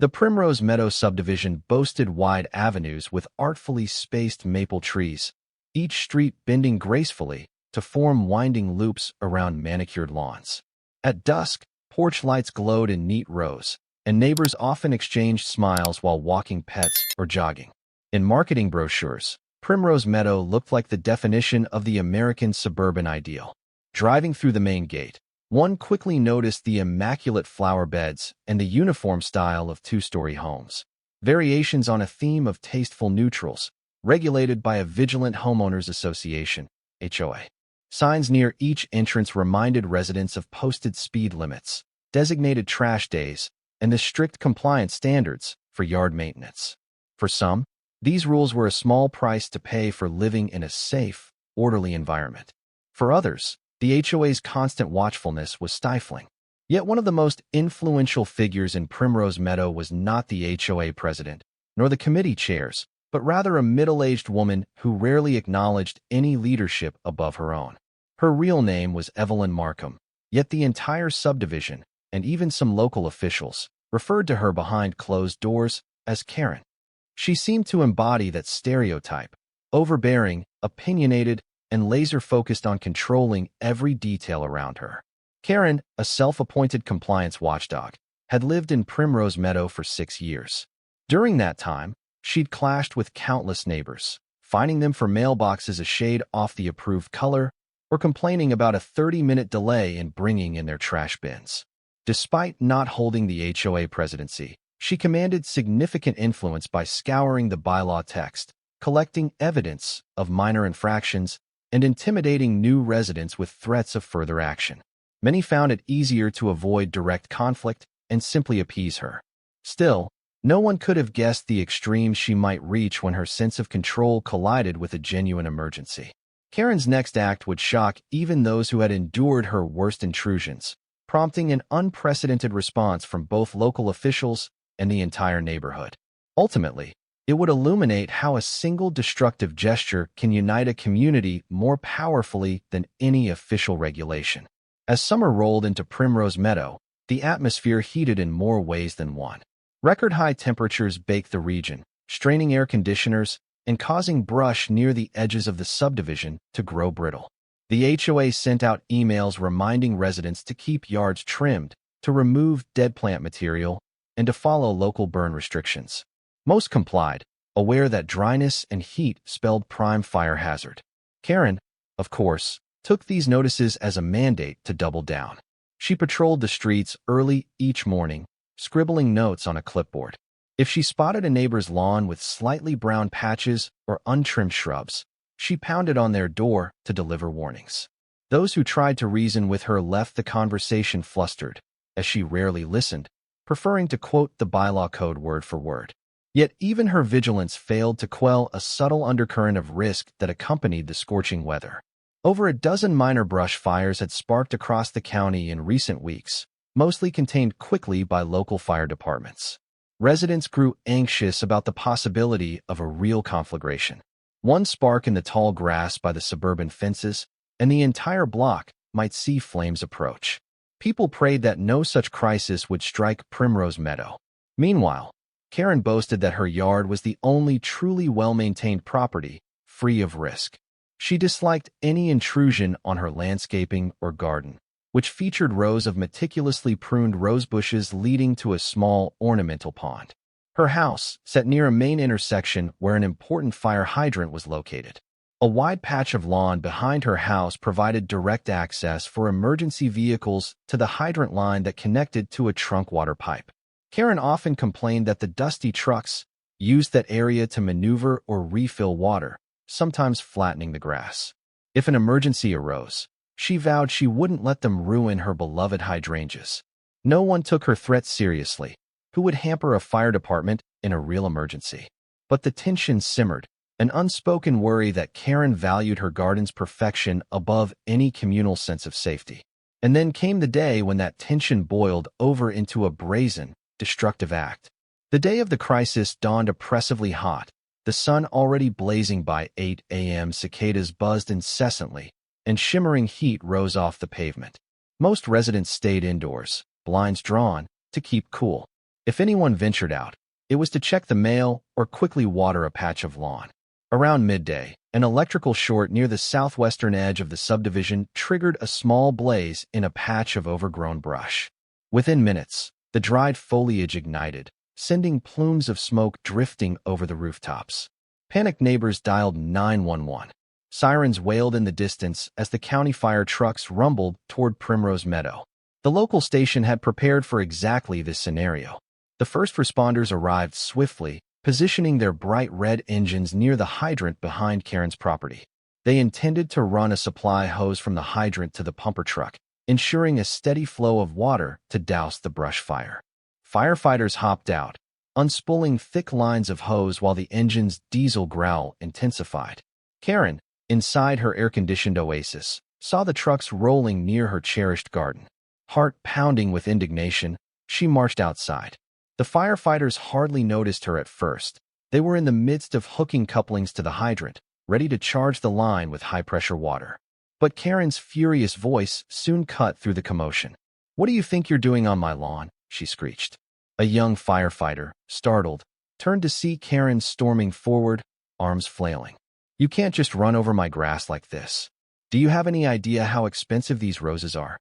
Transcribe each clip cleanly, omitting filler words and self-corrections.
The Primrose Meadow subdivision boasted wide avenues with artfully spaced maple trees, each street bending gracefully to form winding loops around manicured lawns. At dusk, porch lights glowed in neat rows, and neighbors often exchanged smiles while walking pets or jogging. In marketing brochures, Primrose Meadow looked like the definition of the American suburban ideal. Driving through the main gate, one quickly noticed the immaculate flower beds and the uniform style of two-story homes, variations on a theme of tasteful neutrals, regulated by a vigilant homeowners association, HOA. Signs near each entrance reminded residents of posted speed limits, designated trash days, and the strict compliance standards for yard maintenance. For some, these rules were a small price to pay for living in a safe, orderly environment. For others, the HOA's constant watchfulness was stifling. Yet one of the most influential figures in Primrose Meadow was not the HOA president, nor the committee chairs, but rather a middle-aged woman who rarely acknowledged any leadership above her own. Her real name was Evelyn Markham, yet the entire subdivision, and even some local officials, referred to her behind closed doors as Karen. She seemed to embody that stereotype, overbearing, opinionated, and laser-focused on controlling every detail around her. Karen, a self-appointed compliance watchdog, had lived in Primrose Meadow for 6 years. During that time, she'd clashed with countless neighbors, fining them for mailboxes a shade off the approved color, or complaining about a 30-minute delay in bringing in their trash bins. Despite not holding the HOA presidency, she commanded significant influence by scouring the bylaw text, collecting evidence of minor infractions, and intimidating new residents with threats of further action. Many found it easier to avoid direct conflict and simply appease her. Still, no one could have guessed the extremes she might reach when her sense of control collided with a genuine emergency. Karen's next act would shock even those who had endured her worst intrusions, prompting an unprecedented response from both local officials and the entire neighborhood. Ultimately, it would illuminate how a single destructive gesture can unite a community more powerfully than any official regulation. As summer rolled into Primrose Meadow, the atmosphere heated in more ways than one. Record-high temperatures baked the region, straining air conditioners and causing brush near the edges of the subdivision to grow brittle. The HOA sent out emails reminding residents to keep yards trimmed, to remove dead plant material, and to follow local burn restrictions. Most complied, aware that dryness and heat spelled prime fire hazard. Karen, of course, took these notices as a mandate to double down. She patrolled the streets early each morning, scribbling notes on a clipboard. If she spotted a neighbor's lawn with slightly brown patches or untrimmed shrubs, she pounded on their door to deliver warnings. Those who tried to reason with her left the conversation flustered, as she rarely listened, preferring to quote the bylaw code word for word. Yet even her vigilance failed to quell a subtle undercurrent of risk that accompanied the scorching weather. Over a dozen minor brush fires had sparked across the county in recent weeks, mostly contained quickly by local fire departments. Residents grew anxious about the possibility of a real conflagration. One spark in the tall grass by the suburban fences, and the entire block might see flames approach. People prayed that no such crisis would strike Primrose Meadow. Meanwhile, Karen boasted that her yard was the only truly well-maintained property, free of risk. She disliked any intrusion on her landscaping or garden, which featured rows of meticulously pruned rose bushes leading to a small ornamental pond. Her house sat near a main intersection where an important fire hydrant was located. A wide patch of lawn behind her house provided direct access for emergency vehicles to the hydrant line that connected to a trunk water pipe. Karen often complained that the dusty trucks used that area to maneuver or refill water, sometimes flattening the grass. If an emergency arose, she vowed she wouldn't let them ruin her beloved hydrangeas. No one took her threats seriously. Who would hamper a fire department in a real emergency? But the tension simmered, an unspoken worry that Karen valued her garden's perfection above any communal sense of safety. And then came the day when that tension boiled over into a brazen, destructive act. The day of the crisis dawned oppressively hot, the sun already blazing by 8 a.m. Cicadas buzzed incessantly, and shimmering heat rose off the pavement. Most residents stayed indoors, blinds drawn, to keep cool. If anyone ventured out, it was to check the mail or quickly water a patch of lawn. Around midday, an electrical short near the southwestern edge of the subdivision triggered a small blaze in a patch of overgrown brush. Within minutes, the dried foliage ignited, sending plumes of smoke drifting over the rooftops. Panicked neighbors dialed 911. Sirens wailed in the distance as the county fire trucks rumbled toward Primrose Meadow. The local station had prepared for exactly this scenario. The first responders arrived swiftly, positioning their bright red engines near the hydrant behind Karen's property. They intended to run a supply hose from the hydrant to the pumper truck, ensuring a steady flow of water to douse the brush fire. Firefighters hopped out, unspooling thick lines of hose while the engine's diesel growl intensified. Karen, inside her air-conditioned oasis, saw the trucks rolling near her cherished garden. Heart pounding with indignation, she marched outside. The firefighters hardly noticed her at first. They were in the midst of hooking couplings to the hydrant, ready to charge the line with high-pressure water. But Karen's furious voice soon cut through the commotion. "What do you think you're doing on my lawn?" she screeched. A young firefighter, startled, turned to see Karen storming forward, arms flailing. "You can't just run over my grass like this. Do you have any idea how expensive these roses are?"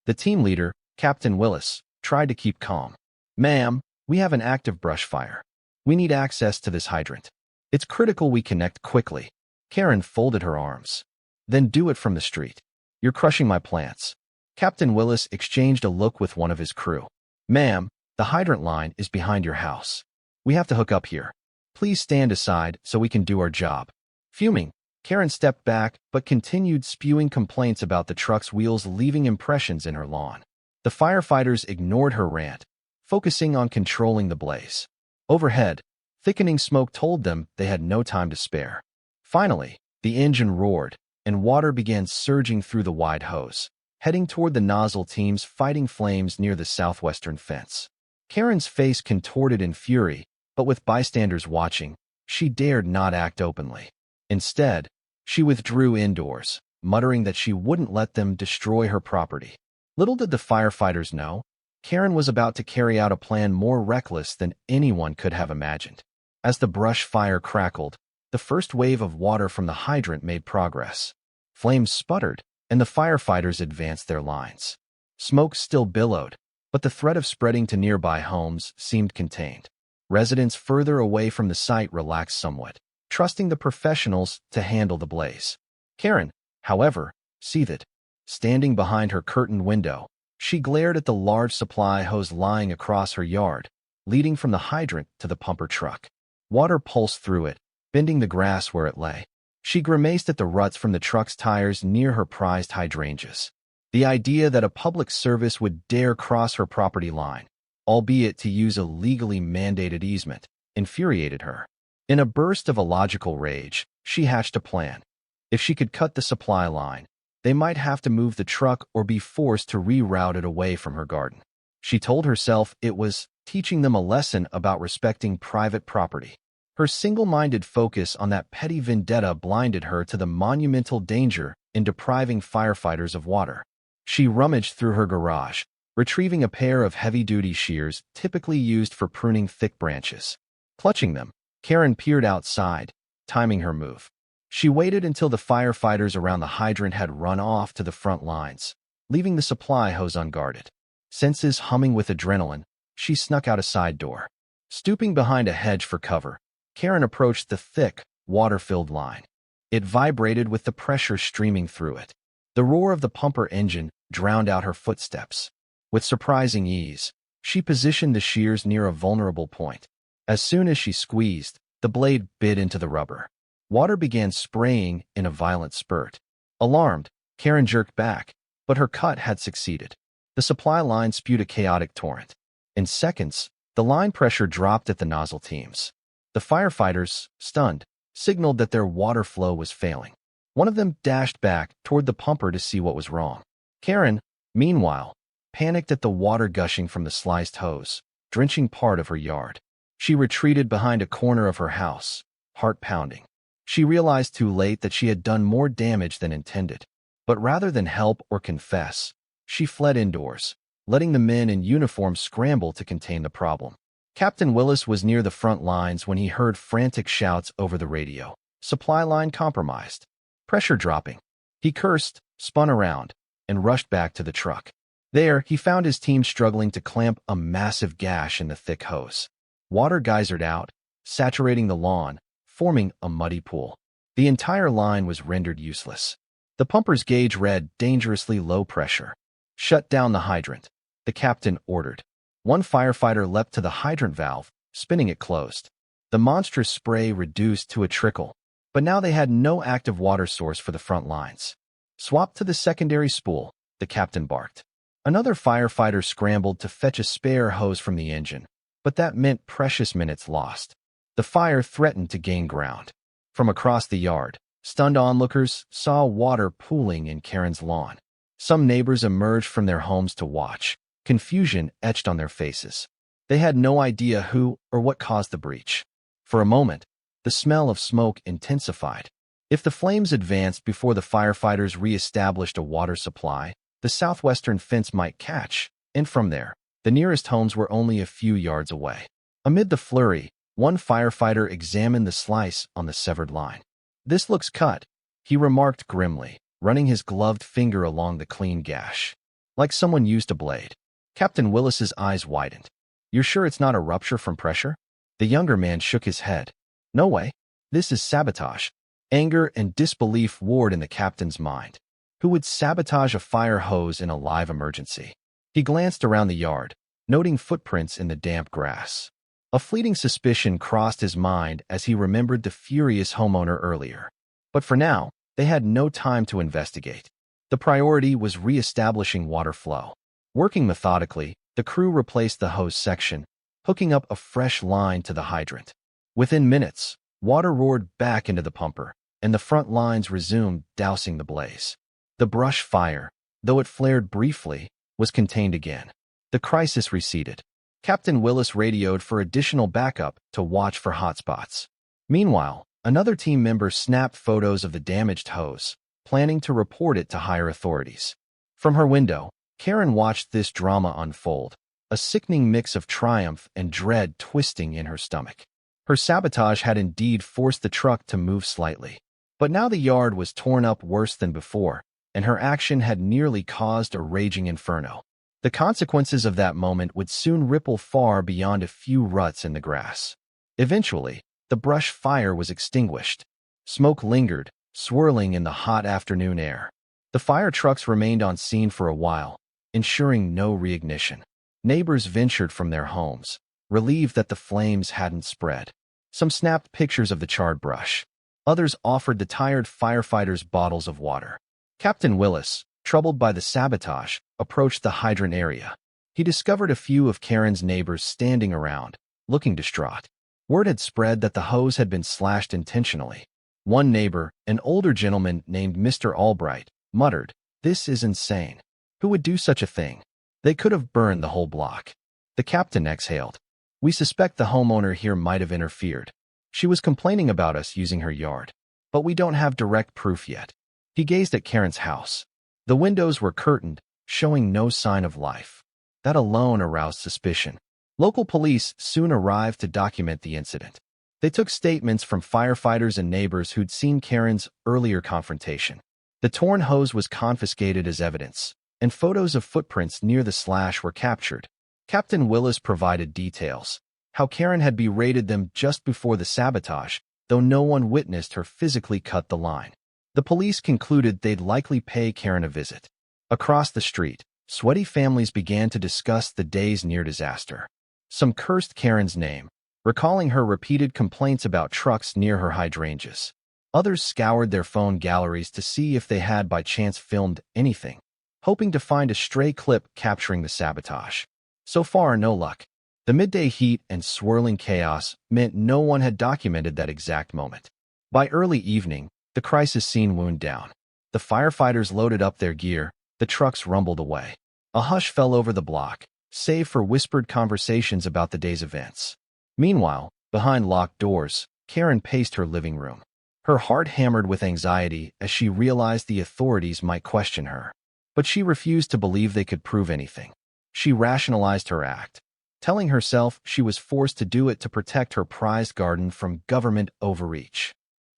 The team leader, Captain Willis, tried to keep calm. "Ma'am, we have an active brush fire. We need access to this hydrant. It's critical we connect quickly." Karen folded her arms. "Then do it from the street. You're crushing my plants." Captain Willis exchanged a look with one of his crew. "Ma'am, the hydrant line is behind your house. We have to hook up here. Please stand aside so we can do our job." Fuming, Karen stepped back but continued spewing complaints about the truck's wheels leaving impressions in her lawn. The firefighters ignored her rant, focusing on controlling the blaze. Overhead, thickening smoke told them they had no time to spare. Finally, the engine roared, and water began surging through the wide hose, heading toward the nozzle teams fighting flames near the southwestern fence. Karen's face contorted in fury, but with bystanders watching, she dared not act openly. Instead, she withdrew indoors, muttering that she wouldn't let them destroy her property. Little did the firefighters know, Karen was about to carry out a plan more reckless than anyone could have imagined. As the brush fire crackled, the first wave of water from the hydrant made progress. Flames sputtered, and the firefighters advanced their lines. Smoke still billowed, but the threat of spreading to nearby homes seemed contained. Residents further away from the site relaxed somewhat, trusting the professionals to handle the blaze. Karen, however, seethed. Standing behind her curtained window, she glared at the large supply hose lying across her yard, leading from the hydrant to the pumper truck. Water pulsed through it, bending the grass where it lay. She grimaced at the ruts from the truck's tires near her prized hydrangeas. The idea that a public service would dare cross her property line, albeit to use a legally mandated easement, infuriated her. In a burst of illogical rage, she hatched a plan. If she could cut the supply line, they might have to move the truck or be forced to reroute it away from her garden. She told herself it was teaching them a lesson about respecting private property. Her single-minded focus on that petty vendetta blinded her to the monumental danger in depriving firefighters of water. She rummaged through her garage, retrieving a pair of heavy-duty shears typically used for pruning thick branches. Clutching them, Karen peered outside, timing her move. She waited until the firefighters around the hydrant had run off to the front lines, leaving the supply hose unguarded. Senses humming with adrenaline, she snuck out a side door. Stooping behind a hedge for cover, Karen approached the thick, water-filled line. It vibrated with the pressure streaming through it. The roar of the pumper engine drowned out her footsteps. With surprising ease, she positioned the shears near a vulnerable point. As soon as she squeezed, the blade bit into the rubber. Water began spraying in a violent spurt. Alarmed, Karen jerked back, but her cut had succeeded. The supply line spewed a chaotic torrent. In seconds, the line pressure dropped at the nozzle teams. The firefighters, stunned, signaled that their water flow was failing. One of them dashed back toward the pumper to see what was wrong. Karen, meanwhile, panicked at the water gushing from the sliced hose, drenching part of her yard. She retreated behind a corner of her house, heart pounding. She realized too late that she had done more damage than intended. But rather than help or confess, she fled indoors, letting the men in uniform scramble to contain the problem. Captain Willis was near the front lines when he heard frantic shouts over the radio. Supply line compromised. Pressure dropping. He cursed, spun around, and rushed back to the truck. There, he found his team struggling to clamp a massive gash in the thick hose. Water geysered out, saturating the lawn, forming a muddy pool. The entire line was rendered useless. The pumper's gauge read dangerously low pressure. Shut down the hydrant, the captain ordered. One firefighter leapt to the hydrant valve, spinning it closed. The monstrous spray reduced to a trickle, but now they had no active water source for the front lines. Swap to the secondary spool, the captain barked. Another firefighter scrambled to fetch a spare hose from the engine, but that meant precious minutes lost. The fire threatened to gain ground. From across the yard, stunned onlookers saw water pooling in Karen's lawn. Some neighbors emerged from their homes to watch, confusion etched on their faces. They had no idea who or what caused the breach. For a moment, the smell of smoke intensified. If the flames advanced before the firefighters re-established a water supply, the southwestern fence might catch, and from there, the nearest homes were only a few yards away. Amid the flurry, one firefighter examined the slice on the severed line. "This looks cut," he remarked grimly, running his gloved finger along the clean gash. "Like someone used a blade." Captain Willis's eyes widened. "You're sure it's not a rupture from pressure?" The younger man shook his head. "No way. This is sabotage." Anger and disbelief warred in the captain's mind. Who would sabotage a fire hose in a live emergency? He glanced around the yard, noting footprints in the damp grass. A fleeting suspicion crossed his mind as he remembered the furious homeowner earlier. But for now, they had no time to investigate. The priority was re-establishing water flow. Working methodically, the crew replaced the hose section, hooking up a fresh line to the hydrant. Within minutes, water roared back into the pumper, and the front lines resumed dousing the blaze. The brush fire, though it flared briefly, was contained again. The crisis receded. Captain Willis radioed for additional backup to watch for hotspots. Meanwhile, another team member snapped photos of the damaged hose, planning to report it to higher authorities. From her window, Karen watched this drama unfold, a sickening mix of triumph and dread twisting in her stomach. Her sabotage had indeed forced the truck to move slightly. But now the yard was torn up worse than before, and her action had nearly caused a raging inferno. The consequences of that moment would soon ripple far beyond a few ruts in the grass. Eventually, the brush fire was extinguished. Smoke lingered, swirling in the hot afternoon air. The fire trucks remained on scene for a while, ensuring no reignition. Neighbors ventured from their homes, relieved that the flames hadn't spread. Some snapped pictures of the charred brush. Others offered the tired firefighters bottles of water. Captain Willis, troubled by the sabotage, approached the hydrant area. He discovered a few of Karen's neighbors standing around, looking distraught. Word had spread that the hose had been slashed intentionally. One neighbor, an older gentleman named Mr. Albright, muttered, "This is insane. Who would do such a thing? They could have burned the whole block." The captain exhaled. "We suspect the homeowner here might have interfered. She was complaining about us using her yard, but we don't have direct proof yet." He gazed at Karen's house. The windows were curtained, showing no sign of life. That alone aroused suspicion. Local police soon arrived to document the incident. They took statements from firefighters and neighbors who'd seen Karen's earlier confrontation. The torn hose was confiscated as evidence, and photos of footprints near the slash were captured. Captain Willis provided details, how Karen had berated them just before the sabotage, though no one witnessed her physically cut the line. The police concluded they'd likely pay Karen a visit. Across the street, sweaty families began to discuss the day's near disaster. Some cursed Karen's name, recalling her repeated complaints about trucks near her hydrangeas. Others scoured their phone galleries to see if they had by chance filmed anything, hoping to find a stray clip capturing the sabotage. So far, no luck. The midday heat and swirling chaos meant no one had documented that exact moment. By early evening, the crisis scene wound down. The firefighters loaded up their gear, the trucks rumbled away. A hush fell over the block, save for whispered conversations about the day's events. Meanwhile, behind locked doors, Karen paced her living room. Her heart hammered with anxiety as she realized the authorities might question her. But she refused to believe they could prove anything. She rationalized her act. telling herself she was forced to do it to protect her prized garden from government overreach.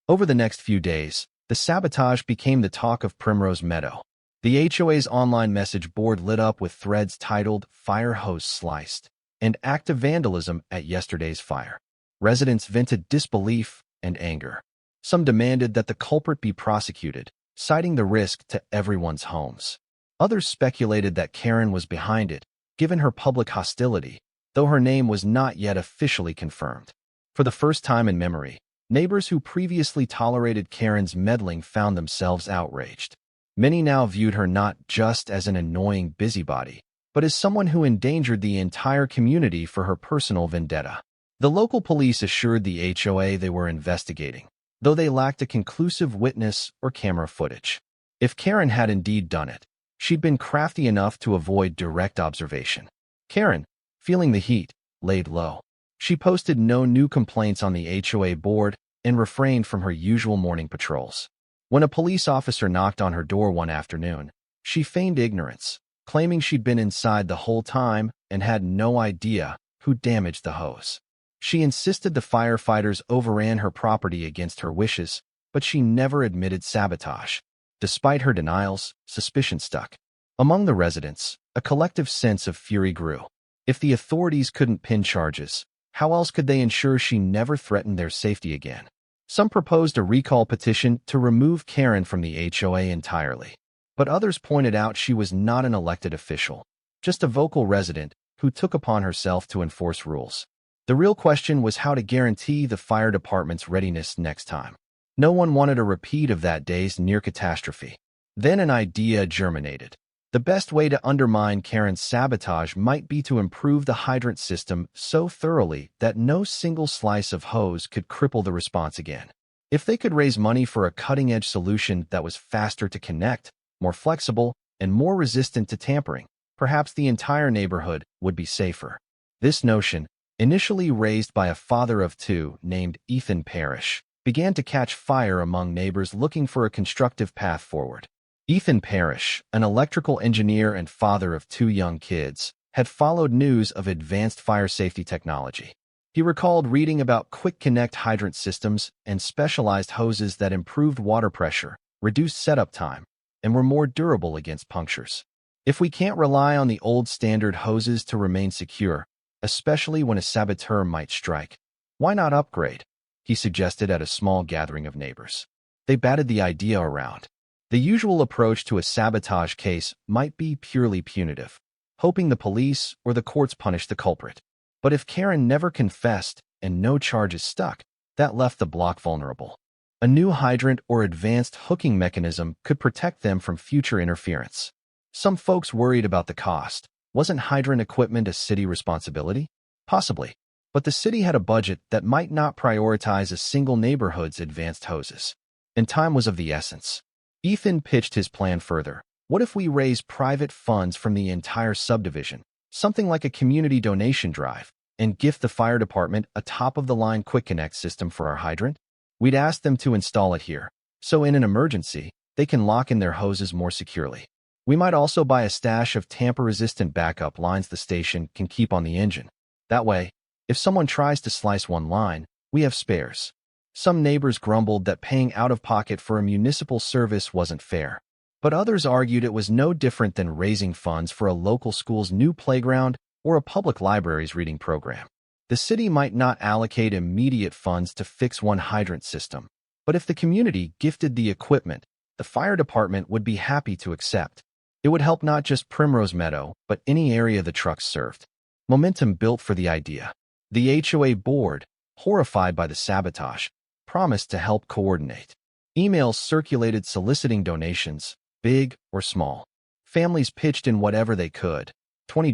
Over the next few days, the sabotage became the talk of Primrose Meadow. The HOA's online message board lit up with threads titled "Fire Hose Sliced" and "Active Vandalism at Yesterday's Fire." Residents vented disbelief and anger. Some demanded that the culprit be prosecuted, citing the risk to everyone's homes. Others speculated that Karen was behind it, given her public hostility, though her name was not yet officially confirmed. For the first time in memory, neighbors who previously tolerated Karen's meddling found themselves outraged. Many now viewed her not just as an annoying busybody, but as someone who endangered the entire community for her personal vendetta. The local police assured the HOA they were investigating, though they lacked a conclusive witness or camera footage. If Karen had indeed done it, she'd been crafty enough to avoid direct observation. Karen, feeling the heat, laid low. She posted no new complaints on the HOA board and refrained from her usual morning patrols. When a police officer knocked on her door one afternoon, she feigned ignorance, claiming she'd been inside the whole time and had no idea who damaged the hose. She insisted the firefighters overran her property against her wishes, but she never admitted sabotage. Despite her denials, suspicion stuck. Among the residents, a collective sense of fury grew. If the authorities couldn't pin charges, how else could they ensure she never threatened their safety again? Some proposed a recall petition to remove Karen from the HOA entirely, but others pointed out she was not an elected official, just a vocal resident who took upon herself to enforce rules. The real question was how to guarantee the fire department's readiness next time. No one wanted a repeat of that day's near catastrophe. Then an idea germinated. The best way to undermine Karen's sabotage might be to improve the hydrant system so thoroughly that no single slice of hose could cripple the response again. If they could raise money for a cutting-edge solution that was faster to connect, more flexible, and more resistant to tampering, perhaps the entire neighborhood would be safer. This notion, initially raised by a father of two named Ethan Parrish, began to catch fire among neighbors looking for a constructive path forward. Ethan Parrish, an electrical engineer and father of two young kids, had followed news of advanced fire safety technology. He recalled reading about quick-connect hydrant systems and specialized hoses that improved water pressure, reduced setup time, and were more durable against punctures. If we can't rely on the old standard hoses to remain secure, especially when a saboteur might strike, why not upgrade? He suggested at a small gathering of neighbors. They batted the idea around. The usual approach to a sabotage case might be purely punitive, hoping the police or the courts punish the culprit. But if Karen never confessed and no charges stuck, that left the block vulnerable. A new hydrant or advanced hooking mechanism could protect them from future interference. Some folks worried about the cost. Wasn't hydrant equipment a city responsibility? Possibly. But the city had a budget that might not prioritize a single neighborhood's advanced hoses. And time was of the essence. Ethan pitched his plan further. What if we raise private funds from the entire subdivision, something like a community donation drive, and gift the fire department a top-of-the-line quick connect system for our hydrant? We'd ask them to install it here, so in an emergency, they can lock in their hoses more securely. We might also buy a stash of tamper-resistant backup lines the station can keep on the engine. That way, if someone tries to slice one line, we have spares. Some neighbors grumbled that paying out-of-pocket for a municipal service wasn't fair, but others argued it was no different than raising funds for a local school's new playground or a public library's reading program. The city might not allocate immediate funds to fix one hydrant system, but if the community gifted the equipment, the fire department would be happy to accept. It would help not just Primrose Meadow, but any area the trucks served. Momentum built for the idea. The HOA board, horrified by the sabotage, promised to help coordinate. Emails circulated soliciting donations, big or small. Families pitched in whatever they could, $20,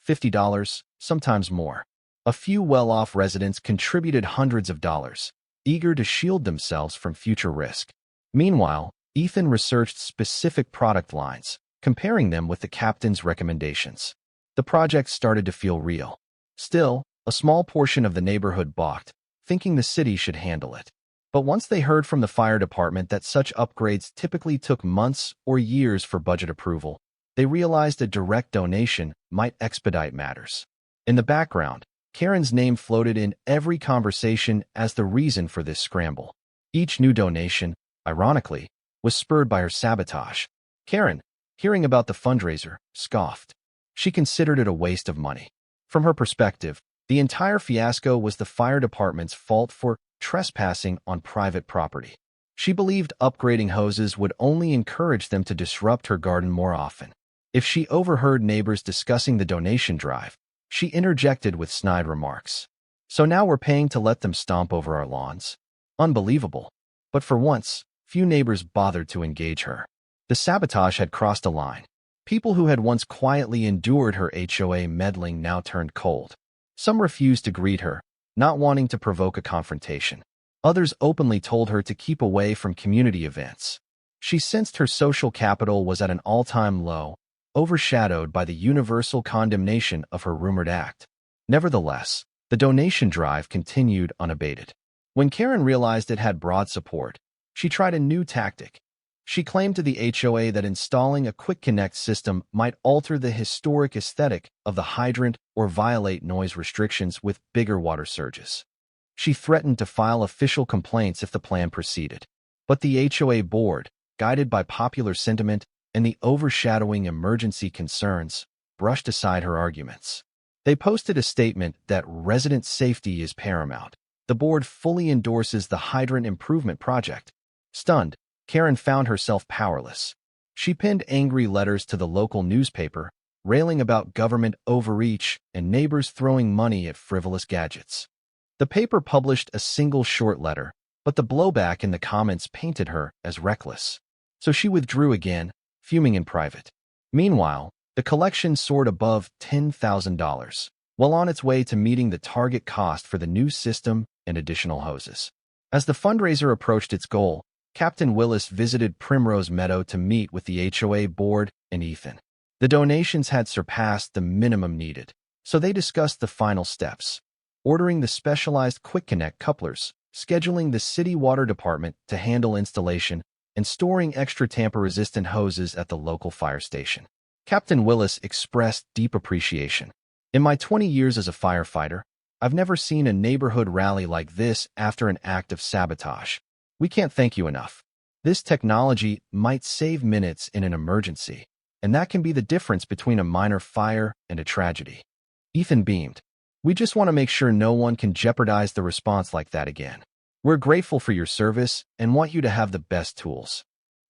$50, sometimes more. A few well-off residents contributed hundreds of dollars, eager to shield themselves from future risk. Meanwhile, Ethan researched specific product lines, comparing them with the captain's recommendations. The project started to feel real. Still, a small portion of the neighborhood balked, thinking the city should handle it. But once they heard from the fire department that such upgrades typically took months or years for budget approval, they realized a direct donation might expedite matters. In the background, Karen's name floated in every conversation as the reason for this scramble. Each new donation, ironically, was spurred by her sabotage. Karen, hearing about the fundraiser, scoffed. She considered it a waste of money. From her perspective, the entire fiasco was the fire department's fault for trespassing on private property. She believed upgrading hoses would only encourage them to disrupt her garden more often. If she overheard neighbors discussing the donation drive, she interjected with snide remarks. "So now we're paying to let them stomp over our lawns?" Unbelievable. But for once, few neighbors bothered to engage her. The sabotage had crossed a line. People who had once quietly endured her HOA meddling now turned cold. Some refused to greet her, not wanting to provoke a confrontation. Others openly told her to keep away from community events. She sensed her social capital was at an all-time low, overshadowed by the universal condemnation of her rumored act. Nevertheless, the donation drive continued unabated. When Karen realized it had broad support, she tried a new tactic. She claimed to the HOA that installing a quick connect system might alter the historic aesthetic of the hydrant or violate noise restrictions with bigger water surges. She threatened to file official complaints if the plan proceeded. But the HOA board, guided by popular sentiment and the overshadowing emergency concerns, brushed aside her arguments. They posted a statement that resident safety is paramount. The board fully endorses the hydrant improvement project. Stunned, Karen found herself powerless. She pinned angry letters to the local newspaper, railing about government overreach and neighbors throwing money at frivolous gadgets. The paper published a single short letter, but the blowback in the comments painted her as reckless. So she withdrew again, fuming in private. Meanwhile, the collection soared above $10,000, well on its way to meeting the target cost for the new system and additional hoses. As the fundraiser approached its goal, Captain Willis visited Primrose Meadow to meet with the HOA board and Ethan. The donations had surpassed the minimum needed, so they discussed the final steps: ordering the specialized quick connect couplers, scheduling the city water department to handle installation, and storing extra tamper-resistant hoses at the local fire station. Captain Willis expressed deep appreciation. "In my 20 years as a firefighter, I've never seen a neighborhood rally like this after an act of sabotage. We can't thank you enough. This technology might save minutes in an emergency, and that can be the difference between a minor fire and a tragedy." Ethan beamed. "We just want to make sure no one can jeopardize the response like that again. We're grateful for your service and want you to have the best tools."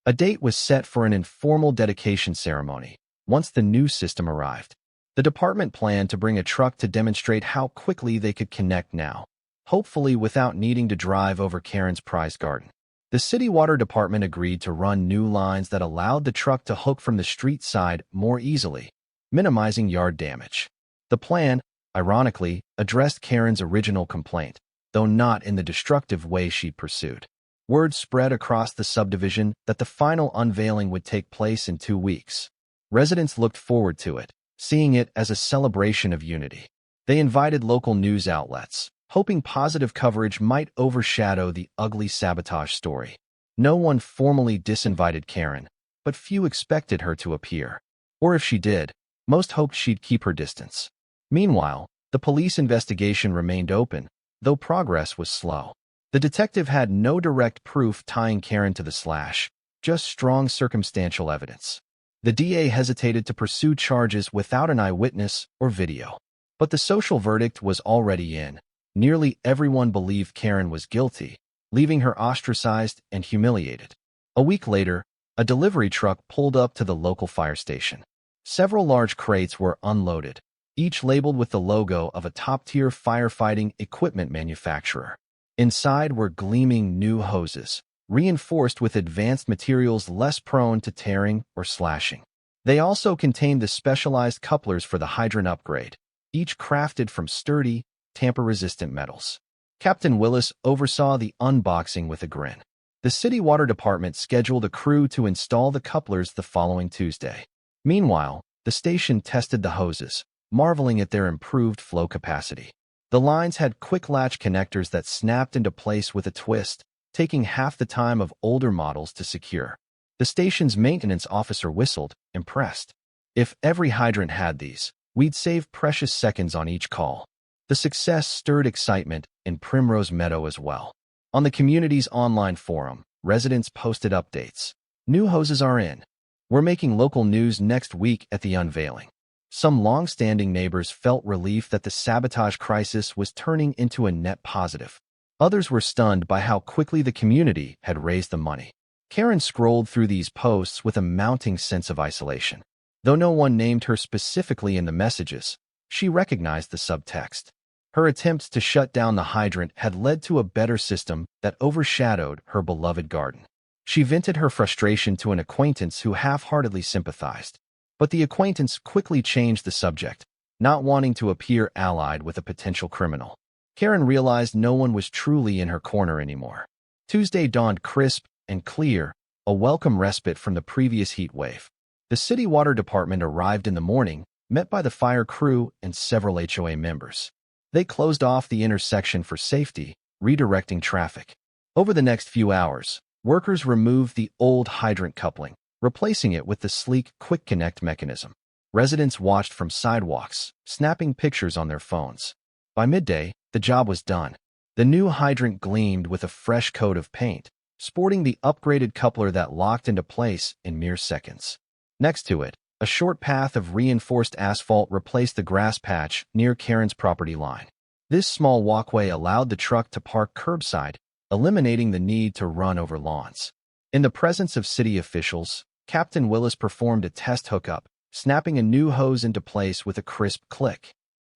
A date was set for an informal dedication ceremony. Once the new system arrived, the department planned to bring a truck to demonstrate how quickly they could connect now, hopefully without needing to drive over Karen's prized garden. The city water department agreed to run new lines that allowed the truck to hook from the street side more easily, minimizing yard damage. The plan, ironically, addressed Karen's original complaint, though not in the destructive way she'd pursued. Word spread across the subdivision that the final unveiling would take place in 2 weeks. Residents looked forward to it, seeing it as a celebration of unity. They invited local news outlets, hoping positive coverage might overshadow the ugly sabotage story. No one formally disinvited Karen, but few expected her to appear. Or if she did, most hoped she'd keep her distance. Meanwhile, the police investigation remained open, though progress was slow. The detective had no direct proof tying Karen to the slash, just strong circumstantial evidence. The DA hesitated to pursue charges without an eyewitness or video. But the social verdict was already in. Nearly everyone believed Karen was guilty, leaving her ostracized and humiliated. A week later, a delivery truck pulled up to the local fire station. Several large crates were unloaded, each labeled with the logo of a top-tier firefighting equipment manufacturer. Inside were gleaming new hoses, reinforced with advanced materials less prone to tearing or slashing. They also contained the specialized couplers for the hydrant upgrade, each crafted from sturdy, tamper-resistant metals. Captain Willis oversaw the unboxing with a grin. The city water department scheduled a crew to install the couplers the following Tuesday. Meanwhile, the station tested the hoses, marveling at their improved flow capacity. The lines had quick latch connectors that snapped into place with a twist, taking half the time of older models to secure. The station's maintenance officer whistled, impressed. If every hydrant had these, We'd save precious seconds on each call. The success stirred excitement in Primrose Meadow as well. On the community's online forum, residents posted updates. New hoses are in. We're making local news next week at the unveiling. Some long-standing neighbors felt relief that the sabotage crisis was turning into a net positive. Others were stunned by how quickly the community had raised the money. Karen scrolled through these posts with a mounting sense of isolation. Though no one named her specifically in the messages, she recognized the subtext. Her attempts to shut down the hydrant had led to a better system that overshadowed her beloved garden. She vented her frustration to an acquaintance who half-heartedly sympathized. But the acquaintance quickly changed the subject, not wanting to appear allied with a potential criminal. Karen realized no one was truly in her corner anymore. Tuesday dawned crisp and clear, a welcome respite from the previous heat wave. The city water department arrived in the morning, met by the fire crew and several HOA members. They closed off the intersection for safety, redirecting traffic. Over the next few hours, workers removed the old hydrant coupling, replacing it with the sleek Quick Connect mechanism. Residents watched from sidewalks, snapping pictures on their phones. By midday, the job was done. The new hydrant gleamed with a fresh coat of paint, sporting the upgraded coupler that locked into place in mere seconds. Next to it, a short path of reinforced asphalt replaced the grass patch near Karen's property line. This small walkway allowed the truck to park curbside, eliminating the need to run over lawns. In the presence of city officials, Captain Willis performed a test hookup, snapping a new hose into place with a crisp click.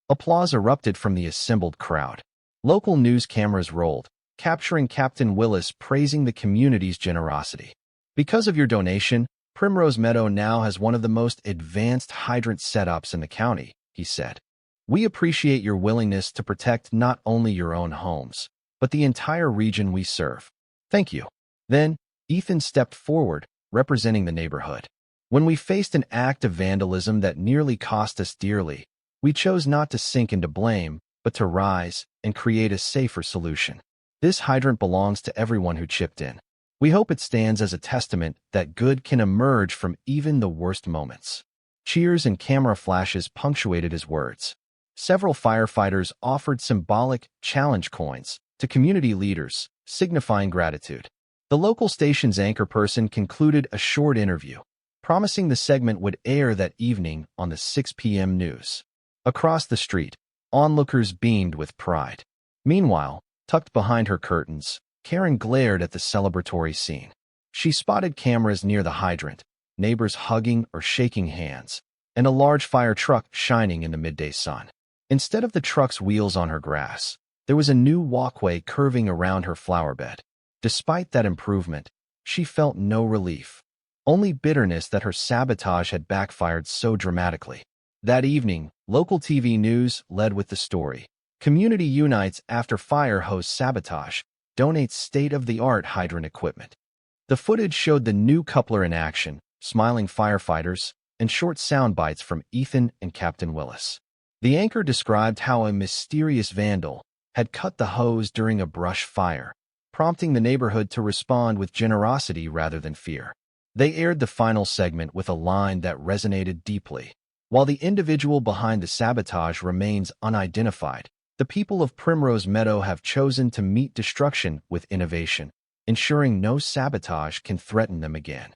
Applause erupted from the assembled crowd. Local news cameras rolled, capturing Captain Willis praising the community's generosity. Because of your donation, Primrose Meadow now has one of the most advanced hydrant setups in the county, he said. We appreciate your willingness to protect not only your own homes, but the entire region we serve. Thank you. Then, Ethan stepped forward, representing the neighborhood. When we faced an act of vandalism that nearly cost us dearly, we chose not to sink into blame, but to rise and create a safer solution. This hydrant belongs to everyone who chipped in. We hope it stands as a testament that good can emerge from even the worst moments. Cheers and camera flashes punctuated his words. Several firefighters offered symbolic challenge coins to community leaders, signifying gratitude. The local station's anchor person concluded a short interview, promising the segment would air that evening on the 6 p.m. news. Across the street, onlookers beamed with pride. Meanwhile, tucked behind her curtains, Karen glared at the celebratory scene. She spotted cameras near the hydrant, neighbors hugging or shaking hands, and a large fire truck shining in the midday sun. Instead of the truck's wheels on her grass, there was a new walkway curving around her flower bed. Despite that improvement, she felt no relief, only bitterness that her sabotage had backfired so dramatically. That evening, local TV news led with the story. Community unites after fire hose sabotage, donates state-of-the-art hydrant equipment. The footage showed the new coupler in action, smiling firefighters, and short sound bites from Ethan and Captain Willis. The anchor described how a mysterious vandal had cut the hose during a brush fire, prompting the neighborhood to respond with generosity rather than fear. They aired the final segment with a line that resonated deeply. While the individual behind the sabotage remains unidentified, the people of Primrose Meadow have chosen to meet destruction with innovation, ensuring no sabotage can threaten them again.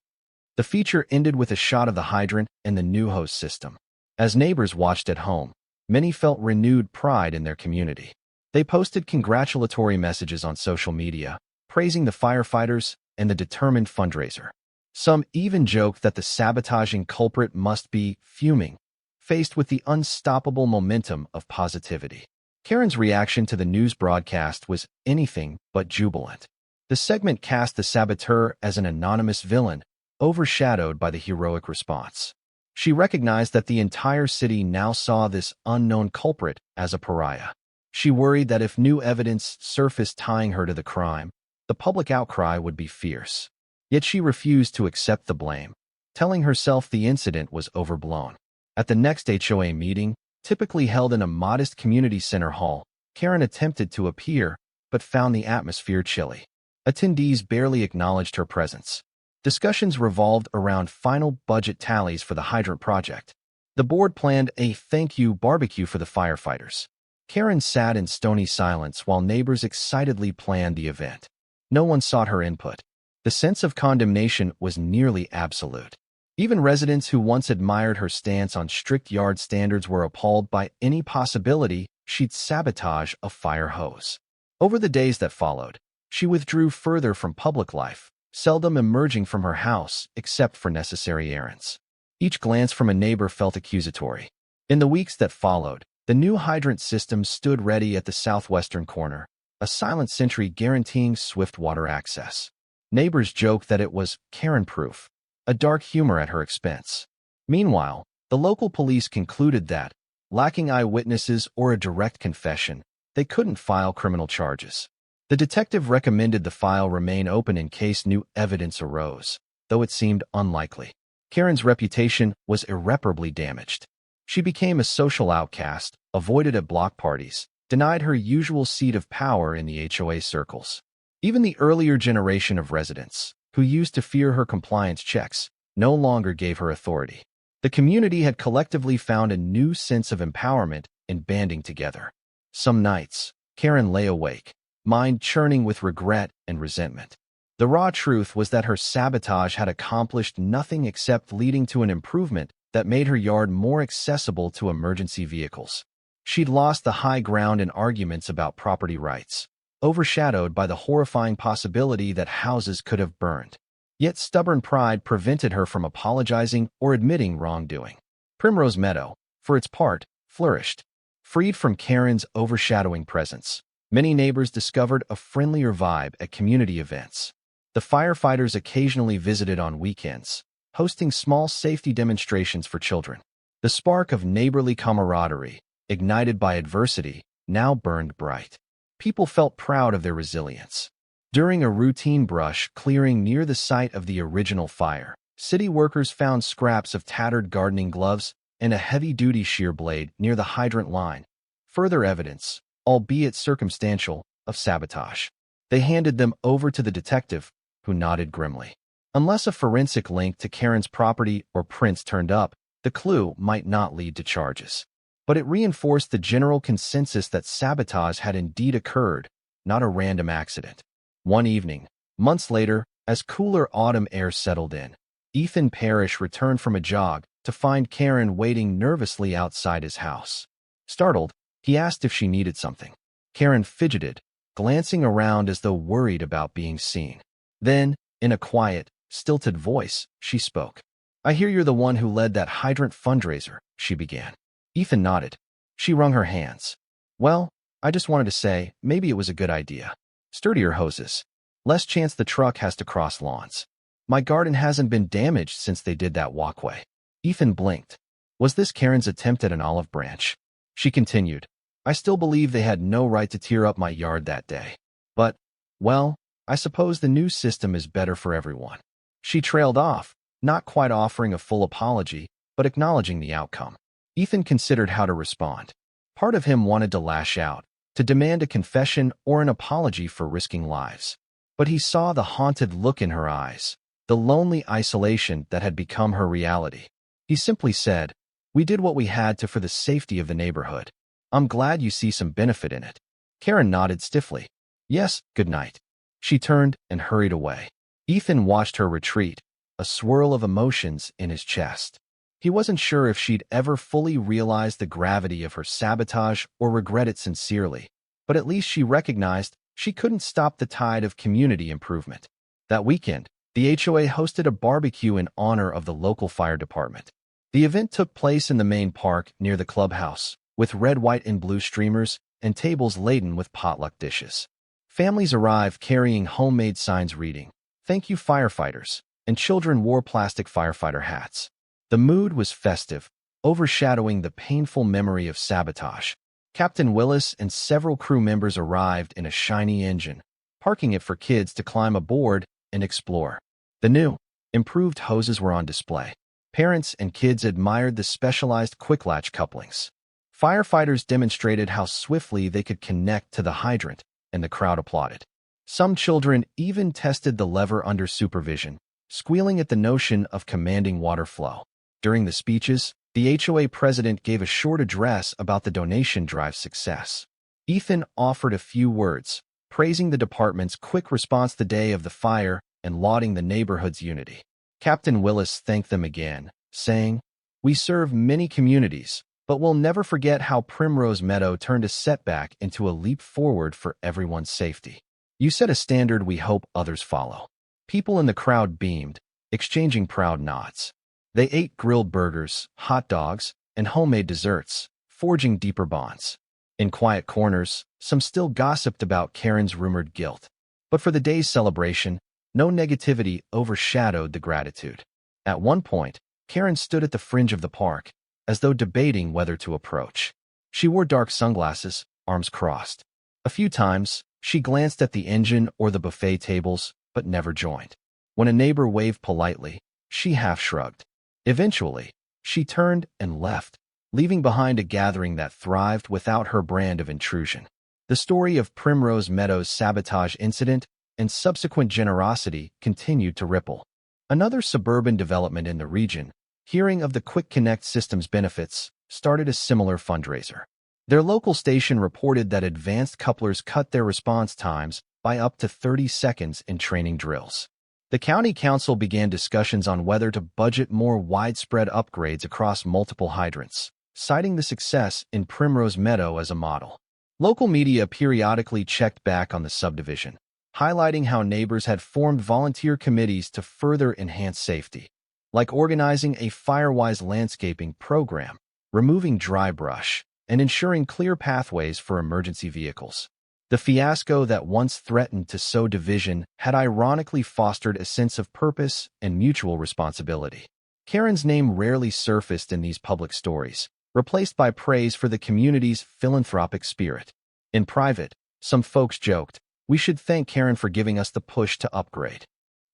The feature ended with a shot of the hydrant and the new hose system. As neighbors watched at home, many felt renewed pride in their community. They posted congratulatory messages on social media, praising the firefighters and the determined fundraiser. Some even joked that the sabotaging culprit must be fuming, faced with the unstoppable momentum of positivity. Karen's reaction to the news broadcast was anything but jubilant. The segment cast the saboteur as an anonymous villain, overshadowed by the heroic response. She recognized that the entire city now saw this unknown culprit as a pariah. She worried that if new evidence surfaced tying her to the crime, the public outcry would be fierce. Yet she refused to accept the blame, telling herself the incident was overblown. At the next HOA meeting, typically held in a modest community center hall, Karen attempted to appear, but found the atmosphere chilly. Attendees barely acknowledged her presence. Discussions revolved around final budget tallies for the hydrant project. The board planned a thank you barbecue for the firefighters. Karen sat in stony silence while neighbors excitedly planned the event. No one sought her input. The sense of condemnation was nearly absolute. Even residents who once admired her stance on strict yard standards were appalled by any possibility she'd sabotage a fire hose. Over the days that followed, she withdrew further from public life, seldom emerging from her house except for necessary errands. Each glance from a neighbor felt accusatory. In the weeks that followed, the new hydrant system stood ready at the southwestern corner, a silent sentry guaranteeing swift water access. Neighbors joked that it was Karen-proof, a dark humor at her expense. Meanwhile, the local police concluded that, lacking eyewitnesses or a direct confession, they couldn't file criminal charges. The detective recommended the file remain open in case new evidence arose, though it seemed unlikely. Karen's reputation was irreparably damaged. She became a social outcast, avoided at block parties, denied her usual seat of power in the HOA circles. Even the earlier generation of residents, who used to fear her compliance checks, no longer gave her authority. The community had collectively found a new sense of empowerment in banding together. Some nights, Karen lay awake, mind churning with regret and resentment. The raw truth was that her sabotage had accomplished nothing except leading to an improvement that made her yard more accessible to emergency vehicles. She'd lost the high ground in arguments about property rights, overshadowed by the horrifying possibility that houses could have burned. Yet stubborn pride prevented her from apologizing or admitting wrongdoing. Primrose Meadow, for its part, flourished. Freed from Karen's overshadowing presence, many neighbors discovered a friendlier vibe at community events. The firefighters occasionally visited on weekends, hosting small safety demonstrations for children. The spark of neighborly camaraderie, ignited by adversity, now burned bright. People felt proud of their resilience. During a routine brush clearing near the site of the original fire, city workers found scraps of tattered gardening gloves and a heavy-duty shear blade near the hydrant line. Further evidence, albeit circumstantial, of sabotage. They handed them over to the detective, who nodded grimly. Unless a forensic link to Karen's property or prints turned up, the clue might not lead to charges. But it reinforced the general consensus that sabotage had indeed occurred, not a random accident. One evening, months later, as cooler autumn air settled in, Ethan Parrish returned from a jog to find Karen waiting nervously outside his house. Startled, he asked if she needed something. Karen fidgeted, glancing around as though worried about being seen. Then, in a quiet, stilted voice, she spoke. "I hear you're the one who led that hydrant fundraiser," she began. Ethan nodded. She wrung her hands. "Well, I just wanted to say, maybe it was a good idea. Sturdier hoses. Less chance the truck has to cross lawns. My garden hasn't been damaged since they did that walkway." Ethan blinked. Was this Karen's attempt at an olive branch? She continued. "I still believe they had no right to tear up my yard that day. But, well, I suppose the new system is better for everyone." She trailed off, not quite offering a full apology, but acknowledging the outcome. Ethan considered how to respond. Part of him wanted to lash out, to demand a confession or an apology for risking lives. But he saw the haunted look in her eyes, the lonely isolation that had become her reality. He simply said, "We did what we had to for the safety of the neighborhood. I'm glad you see some benefit in it." Karen nodded stiffly. "Yes, good night." She turned and hurried away. Ethan watched her retreat, a swirl of emotions in his chest. He wasn't sure if she'd ever fully realized the gravity of her sabotage or regret it sincerely, but at least she recognized she couldn't stop the tide of community improvement. That weekend, the HOA hosted a barbecue in honor of the local fire department. The event took place in the main park near the clubhouse, with red, white, and blue streamers and tables laden with potluck dishes. Families arrived carrying homemade signs reading, "Thank you, firefighters," and children wore plastic firefighter hats. The mood was festive, overshadowing the painful memory of sabotage. Captain Willis and several crew members arrived in a shiny engine, parking it for kids to climb aboard and explore. The new, improved hoses were on display. Parents and kids admired the specialized quick-latch couplings. Firefighters demonstrated how swiftly they could connect to the hydrant, and the crowd applauded. Some children even tested the lever under supervision, squealing at the notion of commanding water flow. During the speeches, The HOA president gave a short address about the donation drive's success. Ethan offered a few words, praising the department's quick response the day of the fire and lauding the neighborhood's unity. Captain Willis thanked them again, saying, "We serve many communities, but we'll never forget how Primrose Meadow turned a setback into a leap forward for everyone's safety. You set a standard we hope others follow." People in the crowd beamed, exchanging proud nods. They ate grilled burgers, hot dogs, and homemade desserts, forging deeper bonds. In quiet corners, some still gossiped about Karen's rumored guilt. But for the day's celebration, no negativity overshadowed the gratitude. At one point, Karen stood at the fringe of the park, as though debating whether to approach. She wore dark sunglasses, arms crossed. A few times, she glanced at the engine or the buffet tables, but never joined. When a neighbor waved politely, she half shrugged. Eventually, she turned and left, leaving behind a gathering that thrived without her brand of intrusion. The story of Primrose Meadow's sabotage incident and subsequent generosity continued to ripple. Another suburban development in the region, hearing of the Quick Connect system's benefits, started a similar fundraiser. Their local station reported that advanced couplers cut their response times by up to 30 seconds in training drills. The county council began discussions on whether to budget more widespread upgrades across multiple hydrants, citing the success in Primrose Meadow as a model. Local media periodically checked back on the subdivision, highlighting how neighbors had formed volunteer committees to further enhance safety, like organizing a Firewise landscaping program, removing dry brush, and ensuring clear pathways for emergency vehicles. The fiasco that once threatened to sow division had ironically fostered a sense of purpose and mutual responsibility. Karen's name rarely surfaced in these public stories, replaced by praise for the community's philanthropic spirit. In private, some folks joked, "We should thank Karen for giving us the push to upgrade."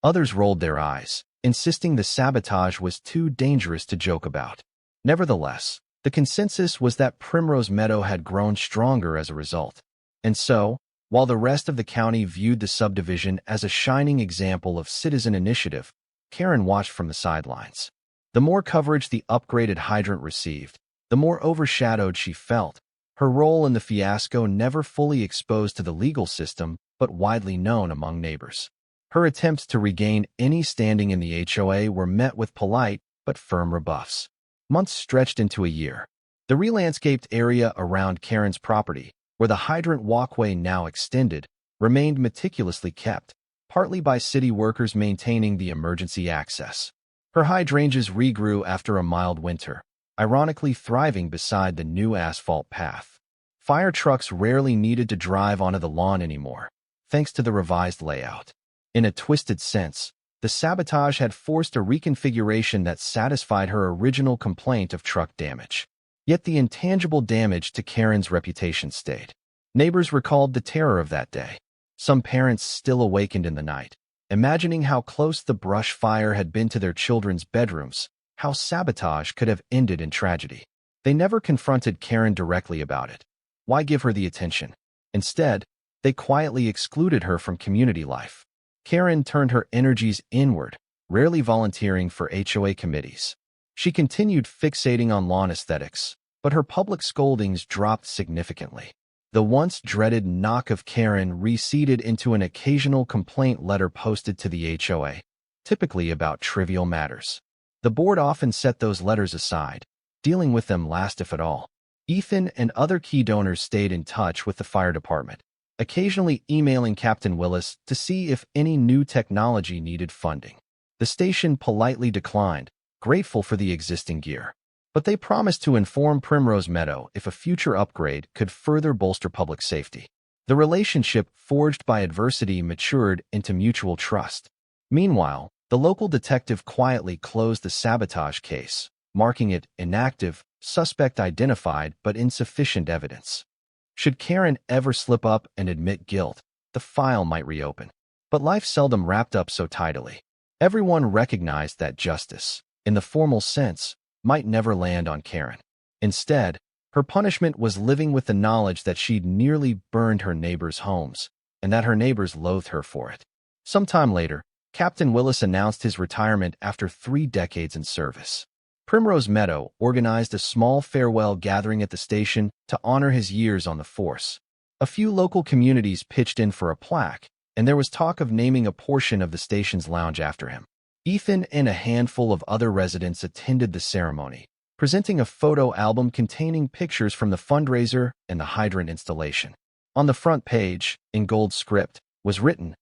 Others rolled their eyes, insisting the sabotage was too dangerous to joke about. Nevertheless, the consensus was that Primrose Meadow had grown stronger as a result. And so, while the rest of the county viewed the subdivision as a shining example of citizen initiative, Karen watched from the sidelines. The more coverage the upgraded hydrant received, the more overshadowed she felt. Her role in the fiasco never fully exposed to the legal system, but widely known among neighbors. Her attempts to regain any standing in the HOA were met with polite but firm rebuffs. Months stretched into a year. The re-landscaped area around Karen's property, where the hydrant walkway now extended, remained meticulously kept, partly by city workers maintaining the emergency access. Her hydrangeas regrew after a mild winter, ironically thriving beside the new asphalt path. Fire trucks rarely needed to drive onto the lawn anymore, thanks to the revised layout. In a twisted sense, the sabotage had forced a reconfiguration that satisfied her original complaint of truck damage. Yet the intangible damage to Karen's reputation stayed. Neighbors recalled the terror of that day. Some parents still awakened in the night, imagining how close the brush fire had been to their children's bedrooms, how sabotage could have ended in tragedy. They never confronted Karen directly about it. Why give her the attention? Instead, they quietly excluded her from community life. Karen turned her energies inward, rarely volunteering for HOA committees. She continued fixating on lawn aesthetics, but her public scoldings dropped significantly. The once dreaded knock of Karen receded into an occasional complaint letter posted to the HOA, typically about trivial matters. The board often set those letters aside, dealing with them last if at all. Ethan and other key donors stayed in touch with the fire department, occasionally emailing Captain Willis to see if any new technology needed funding. The station politely declined, grateful for the existing gear. But they promised to inform Primrose Meadow if a future upgrade could further bolster public safety. The relationship forged by adversity matured into mutual trust. Meanwhile, the local detective quietly closed the sabotage case, marking it inactive, suspect identified but insufficient evidence. Should Karen ever slip up and admit guilt, the file might reopen. But life seldom wrapped up so tidily. Everyone recognized that justice, in the formal sense, might never land on Karen. Instead, her punishment was living with the knowledge that she'd nearly burned her neighbors' homes, and that her neighbors loathed her for it. Sometime later, Captain Willis announced his retirement after 3 decades in service. Primrose Meadow organized a small farewell gathering at the station to honor his years on the force. A few local communities pitched in for a plaque, and there was talk of naming a portion of the station's lounge after him. Ethan and a handful of other residents attended the ceremony, presenting a photo album containing pictures from the fundraiser and the hydrant installation. On the front page, in gold script, was written,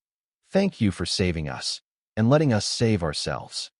"Thank you for saving us and letting us save ourselves."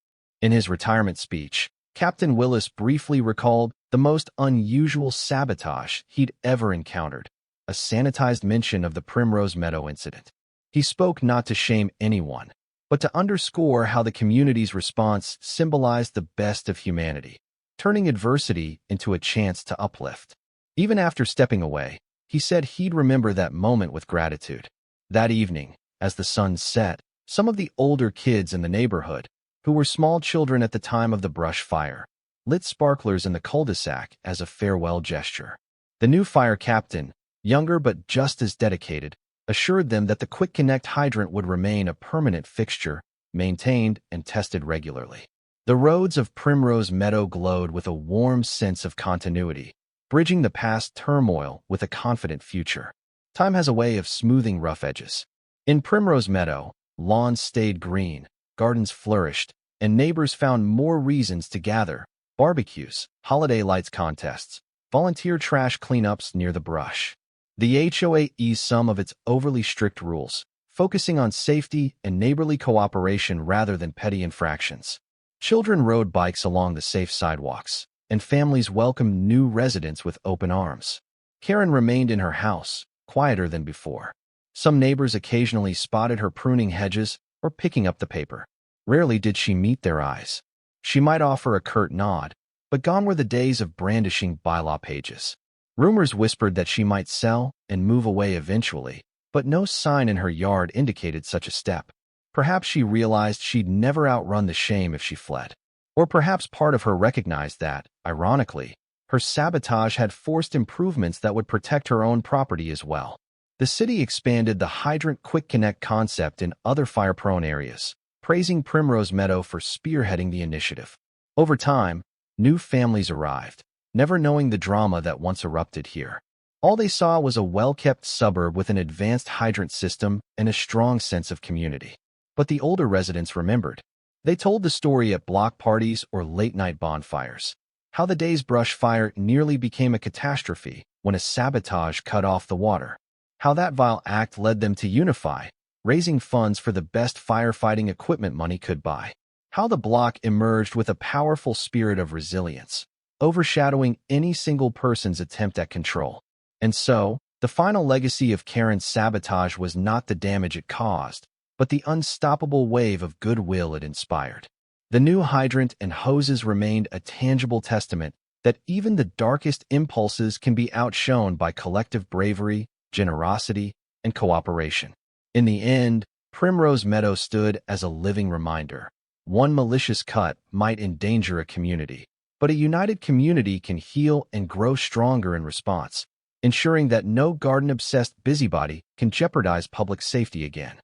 In his retirement speech, Captain Willis briefly recalled the most unusual sabotage he'd ever encountered, a sanitized mention of the Primrose Meadow incident. He spoke not to shame anyone, but to underscore how the community's response symbolized the best of humanity, turning adversity into a chance to uplift. Even after stepping away, he said he'd remember that moment with gratitude. That evening, as the sun set, some of the older kids in the neighborhood, who were small children at the time of the brush fire, lit sparklers in the cul-de-sac as a farewell gesture. The new fire captain, younger but just as dedicated, assured them that the Quick Connect hydrant would remain a permanent fixture, maintained and tested regularly. The roads of Primrose Meadow glowed with a warm sense of continuity, bridging the past turmoil with a confident future. Time has a way of smoothing rough edges. In Primrose Meadow, lawns stayed green, gardens flourished, and neighbors found more reasons to gather: barbecues, holiday lights contests, volunteer trash cleanups near the brush. The HOA eased some of its overly strict rules, focusing on safety and neighborly cooperation rather than petty infractions. Children rode bikes along the safe sidewalks, and families welcomed new residents with open arms. Karen remained in her house, quieter than before. Some neighbors occasionally spotted her pruning hedges or picking up the paper. Rarely did she meet their eyes. She might offer a curt nod, but gone were the days of brandishing bylaw pages. Rumors whispered that she might sell and move away eventually, but no sign in her yard indicated such a step. Perhaps she realized she'd never outrun the shame if she fled. Or perhaps part of her recognized that, ironically, her sabotage had forced improvements that would protect her own property as well. The city expanded the Hydrant Quick Connect concept in other fire-prone areas, praising Primrose Meadow for spearheading the initiative. Over time, new families arrived, never knowing the drama that once erupted here. All they saw was a well-kept suburb with an advanced hydrant system and a strong sense of community. But the older residents remembered. They told the story at block parties or late-night bonfires, how the day's brush fire nearly became a catastrophe when a sabotage cut off the water, how that vile act led them to unify, raising funds for the best firefighting equipment money could buy, how the block emerged with a powerful spirit of resilience, overshadowing any single person's attempt at control. And so, the final legacy of Karen's sabotage was not the damage it caused, but the unstoppable wave of goodwill it inspired. The new hydrant and hoses remained a tangible testament that even the darkest impulses can be outshone by collective bravery, generosity, and cooperation. In the end, Primrose Meadow stood as a living reminder. One malicious cut might endanger a community, but a united community can heal and grow stronger in response, ensuring that no garden-obsessed busybody can jeopardize public safety again.